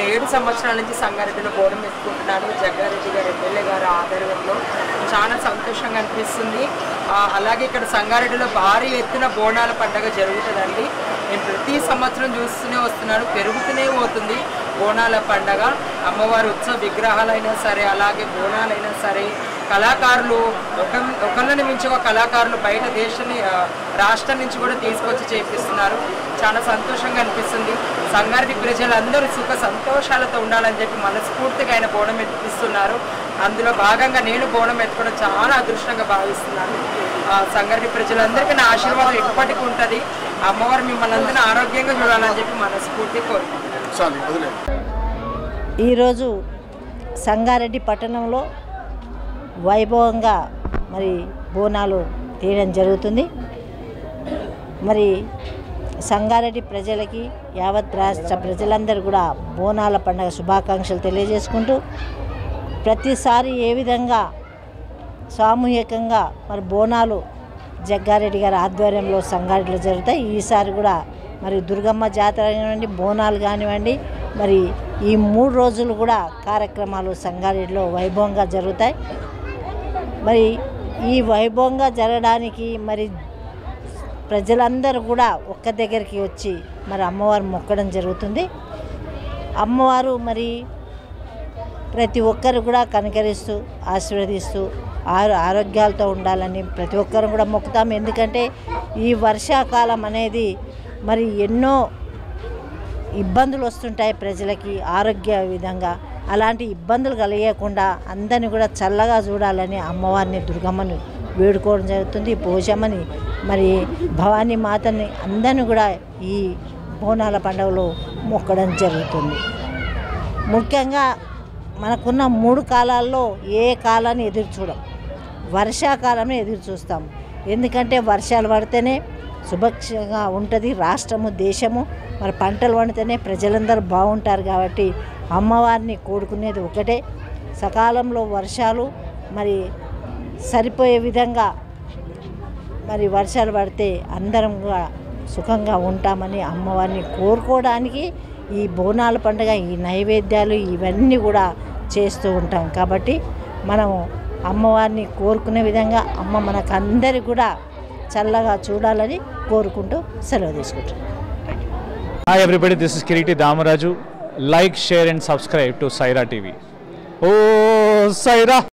7 సంవత్సరాల నుంచి సంగారెడ్డిలో బోనం ఎత్తుకుంటున్నారు. జగ్గారెడ్డి గారు ఎమ్మెల్యే గారు ఆధ్వర్యంలో చాలా సంతోషంగా అనిపిస్తుంది. అలాగే ఇక్కడ సంగారెడ్డిలో భారీ ఎత్తున బోనాల పండుగ జరుగుతుందండి. నేను ప్రతి సంవత్సరం చూస్తూనే వస్తున్నాను, పెరుగుతూనే పోతుంది బోనాల పండుగ. అమ్మవారి ఉత్సవ విగ్రహాలైనా సరే, అలాగే బోనాలైనా సరే, కళాకారులు ఒకళ్ళని మించి ఒక కళాకారులు బయట రాష్ట్రం నుంచి కూడా తీసుకొచ్చి చేపిస్తున్నారు. చాలా సంతోషంగా అనిపిస్తుంది. సంగారెడ్డి ప్రజలందరూ సుఖ సంతోషాలతో ఉండాలని చెప్పి మనస్ఫూర్తిగా ఆయన బోనం ఎత్తిస్తున్నారు. అందులో భాగంగా నేను బోనం ఎత్తుకోవడం చాలా అదృష్టంగా భావిస్తున్నాను. సంగారెడ్డి ప్రజలందరికీ నా ఆశీర్వాదం ఎప్పటికీ ఉంటుంది. అమ్మవారు మిమ్మల్ని అందరినీ ఆరోగ్యంగా చూడాలని చెప్పి మనస్ఫూర్తి కోరుకుంటున్నాను. ఈరోజు సంగారెడ్డి పట్టణంలో వైభవంగా మరి బోనాలు తీయడం జరుగుతుంది. మరి సంగారెడ్డి ప్రజలకి, యావత్ రాష్ట్ర ప్రజలందరూ కూడా బోనాల పండుగ శుభాకాంక్షలు తెలియజేసుకుంటూ, ప్రతిసారి ఏ విధంగా సామూహికంగా మరి బోనాలు జగ్గారెడ్డి గారి ఆధ్వర్యంలో సంగారెడ్డిలో జరుగుతాయి. ఈసారి కూడా మరి దుర్గమ్మ జాతర కానివ్వండి, బోనాలు కానివ్వండి, మరి ఈ 3 రోజులు కూడా కార్యక్రమాలు సంగారెడ్డిలో వైభవంగా జరుగుతాయి. మరి ఈ వైభవంగా జరగడానికి మరి ప్రజలందరూ కూడా ఒక్క దగ్గరికి వచ్చి మరి అమ్మవారు మొక్కడం జరుగుతుంది. అమ్మవారు మరి ప్రతి ఒక్కరు కూడా కనికరిస్తూ ఆశీర్వదిస్తూ ఆరోగ్యాలతో ఉండాలని ప్రతి ఒక్కరు కూడా మొక్కుతాం. ఎందుకంటే ఈ వర్షాకాలం అనేది మరి ఎన్నో ఇబ్బందులు వస్తుంటాయి ప్రజలకి ఆరోగ్య విధంగా. అలాంటి ఇబ్బందులు కలిగకుండా అందరినీ కూడా చల్లగా చూడాలని అమ్మవారిని, దుర్గమ్మని వేడుకోవడం జరుగుతుంది. పోషమ్మని, మరి భవానీ మాతని అందరినీ కూడా ఈ బోనాల పండుగలో మొక్కడం జరుగుతుంది. ముఖ్యంగా మనకున్న 3 కాలాల్లో ఏ కాలాన్ని ఎదురు చూడం, వర్షాకాలమే ఎదురు చూస్తాం. ఎందుకంటే వర్షాలు పడితేనే సుభిక్షంగా ఉంటుంది రాష్ట్రము, దేశము. మరి పంటలు పండితేనే ప్రజలందరూ బాగుంటారు. కాబట్టి అమ్మవారిని కోరుకునేది ఒకటే, సకాలంలో వర్షాలు మరి సరిపోయే విధంగా మరి వర్షాలు పడితే అందరం కూడా సుఖంగా ఉంటామని అమ్మవారిని కోరుకోవడానికి ఈ బోనాల పండుగ, ఈ నైవేద్యాలు ఇవన్నీ కూడా చేస్తూ ఉంటాం. కాబట్టి మనం అమ్మవారిని కోరుకునే విధంగా అమ్మ మనకు అందరి కూడా చల్లగా చూడాలని కోరుకుంటూ సెలవు తీసుకుంటాం. Hi everybody, this is Kiriti Damaraju. Like, share and subscribe to Saira TV. Oh Saira!